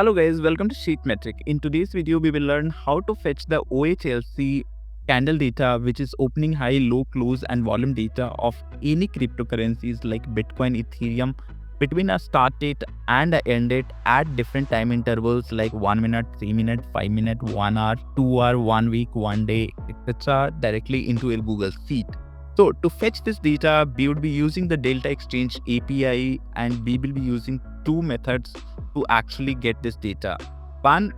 Hello guys, welcome to Sheetmetric. In today's video, we will learn how to fetch the OHLC candle data, which is opening high, low, close and volume data of any cryptocurrencies like Bitcoin, Ethereum between a start date and a end date at different time intervals like 1 minute, 3 minute, 5 minute, 1 hour, 2 hour, 1 week, 1 day, etc. directly into your Google Sheet. So to fetch this data, we would be using the Delta Exchange API and we will be using two methods to actually get this data. One,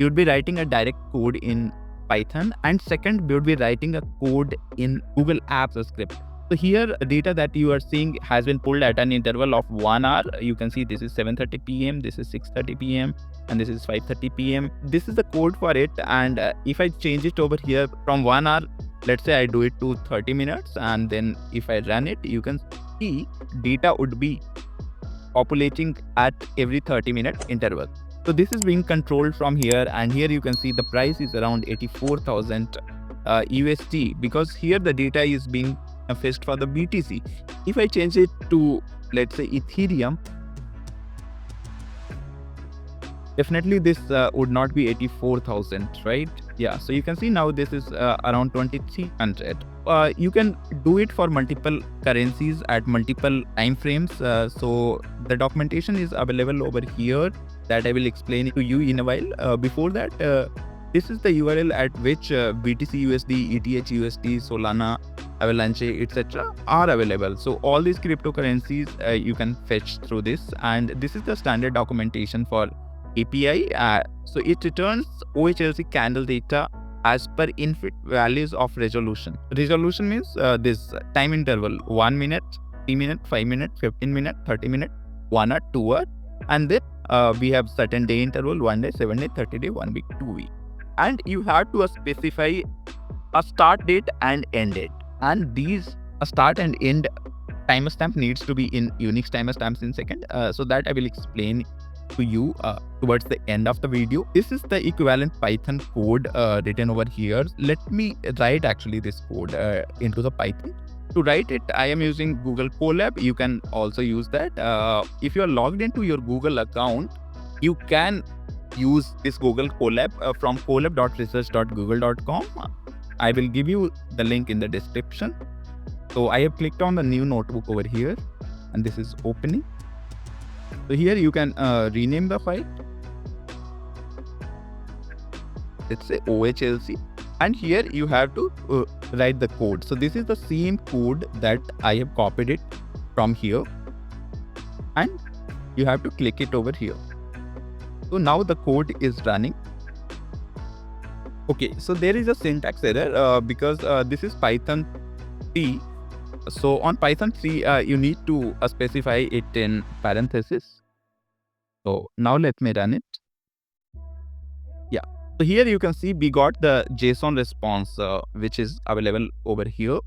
you would be writing a direct code in Python, and second, we would be writing a code in Google Apps script. So here, data that you are seeing has been pulled at an interval of 1 hour. You can see this is 7:30 p.m., this is 6:30 p.m., and this is 5:30 p.m. This is the code for it, and if I change it over here from 1 hour, let's say I do it to 30 minutes, and then if I run it, you can see data would be populating at every 30-minute interval. So this is being controlled from here, and here you can see the price is around 84,000 USD because here the data is being fetched for the BTC. If I change it to, let's say, Ethereum, definitely this would not be 84,000, right? Yeah, so you can see now this is around 2,300. You can do it for multiple currencies at multiple time frames. So the documentation is available over here that I will explain to you in a while. Before that, this is the URL at which BTC USD, ETH USD, Solana, Avalanche, etc. are available. So all these cryptocurrencies you can fetch through this, and this is the standard documentation for API. So it returns OHLC candle data as per input values of resolution. Resolution means this time interval 1 minute, 3 minute, 5 minute, 15 minute, 30 minute, 1 hour, 2 hour, and then we have certain day interval 1 day, 7 day, 30 day, 1 week, 2 week. And you have to specify a start date and end date. And these start and end timestamp needs to be in Unix timestamps in second. So that I will explain to you towards the end of the video. This is the equivalent Python code written over here. Let me write actually this code into the Python. To write it, I am using Google Colab. You can also use that. If you are logged into your Google account, you can use this Google Colab from colab.research.google.com. I will give you the link in the description. So I have clicked on the new notebook over here, and this is opening. So here you can rename the file. Let's say OHLC, and here you have to write the code. So this is the same code that I have copied it from here, and you have to click it over here. So now the code is running. Okay, so there is a syntax error because this is Python 3. So on Python 3, you need to specify it in parentheses. So now let me run it. Yeah. So here you can see we got the JSON response, which is available over here.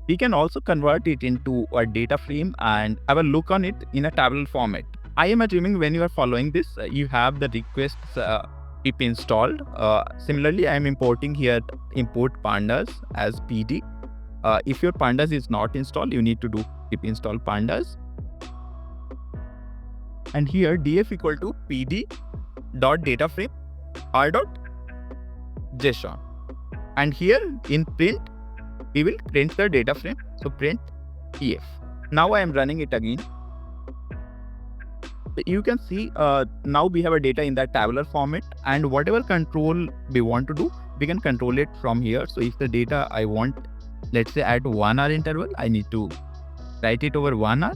We can also convert it into a data frame and have a look on it in a tabular format. I am assuming when you are following this, you have the requests pip installed. Similarly, I am importing here import pandas as PD. If your pandas is not installed, you need to do pip install pandas. And here df equal to pd dot data frame r dot json. And here in print, we will print the data frame. So print ef. Now I am running it again. You can see now we have a data in that tabular format, and whatever control we want to do, we can control it from here. So if the data I want, let's say at 1 hour interval, I need to write it over 1 hour.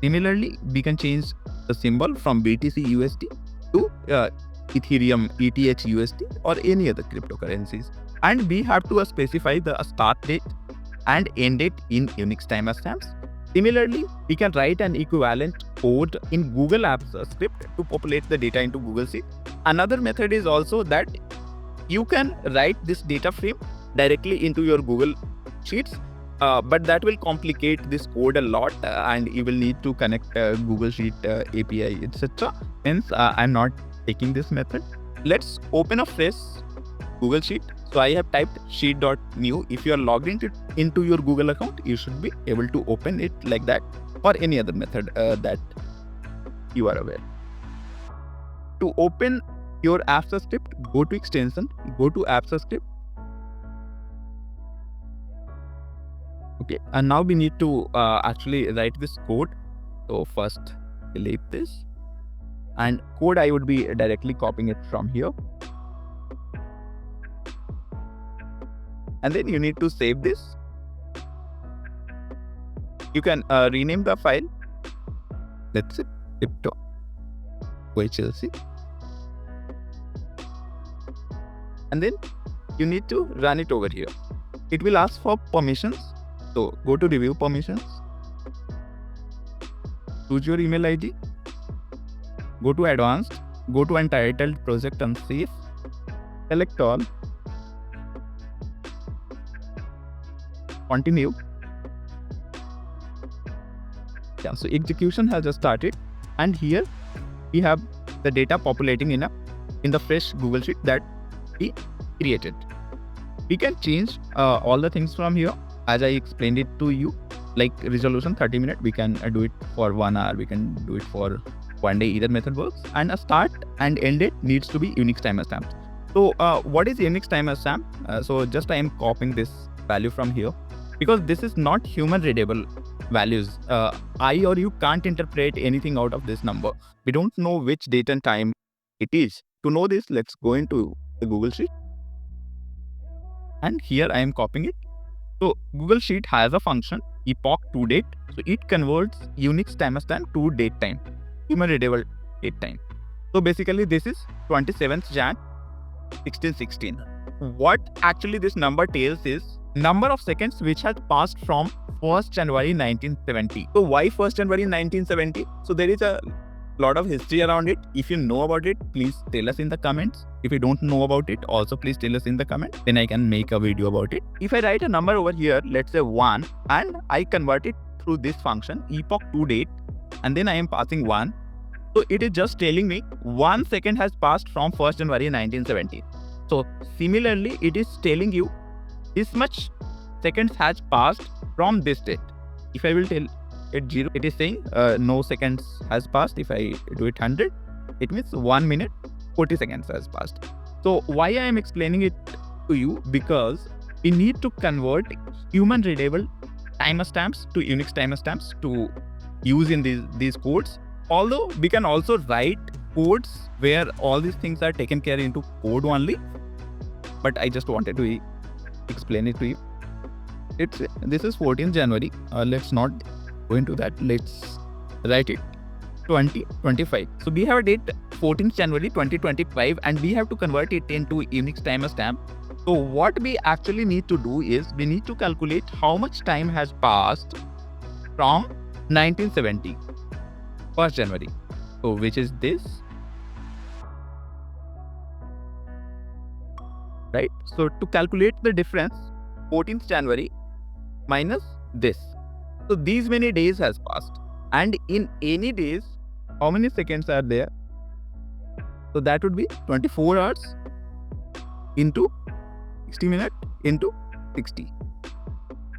Similarly, we can change the symbol from BTC USD to Ethereum ETH USD or any other cryptocurrencies. And we have to specify the start date and end date in Unix timestamps. Similarly, we can write an equivalent code in Google Apps script to populate the data into Google Sheet. Another method is also that you can write this data frame directly into your Google Sheets, but that will complicate this code a lot, and you will need to connect Google Sheet API, etc. Hence, I'm not taking this method. Let's open a fresh Google Sheet. So I have typed sheet.new. If you are logged into your Google account, you should be able to open it like that, or any other method that you are aware. to open your apps script, go to extension, go to apps script. Okay, and now we need to actually write this code. So first delete this, and code I would be directly copying it from here. And then you need to save this. You can rename the file. Let's say Tiptoe Chelsea. And then you need to run it over here. It will ask for permissions. So go to review permissions. Choose your email ID. Go to advanced. Go to untitled project and save. Select all. Continue. Yeah, so execution has just started, and here we have the data populating in the fresh Google Sheet that we created. We can change all the things from here as I explained it to you. Like resolution 30 minutes, we can do it for 1 hour, we can do it for 1 day, either method works. And a start and end date needs to be Unix timestamp. So what is Unix timestamp? So just I am copying this value from here, because this is not human readable values. I or you can't interpret anything out of this number. We don't know which date and time it is. To know this, let's go into the Google Sheet. And here I am copying it. So Google Sheet has a function epoch to date. So it converts Unix timestamp to date time, human readable date time. So basically this is 27th Jan 1616. What actually this number tells is number of seconds which has passed from 1st January 1970. So why 1st January 1970? So there is a lot of history around it. If you know about it, please tell us in the comments. If you don't know about it, also please tell us in the comments. Then I can make a video about it. If I write a number over here, let's say 1, and I convert it through this function epoch to date, and then I am passing 1. So it is just telling me 1 second has passed from 1st January 1970. So similarly, it is telling you this much seconds has passed from this date. If I will tell it 0, it is saying no seconds has passed. If I do it 100, it means 1 minute 40 seconds has passed. So why I am explaining it to you? Because we need to convert human readable timestamps to Unix timestamps to use in these codes. Although we can also write codes where all these things are taken care into code only, but I just wanted to explain it to you. This is 14th January. Let's not go into that. Let's write it 2025. So we have a date 14th January 2025, and we have to convert it into Unix timestamp. So what we actually need to do is we need to calculate how much time has passed from 1970, 1st January. So which is this, right? So to calculate the difference, 14th January minus this. So these many days has passed, and in any days, how many seconds are there? So that would be 24 hours into 60 minutes into 60,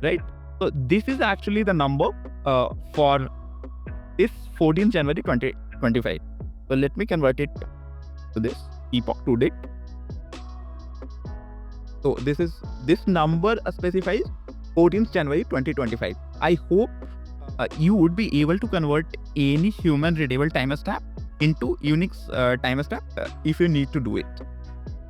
right? So this is actually the number for this 14th January 2025. So let me convert it to this epoch to date. So this number specifies 14th January 2025. I hope you would be able to convert any human readable timestamp into Unix timestamp if you need to do it.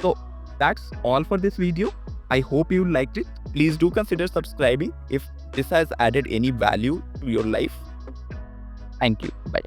So that's all for this video. I hope you liked it. Please do consider subscribing if this has added any value to your life. Thank you. Bye.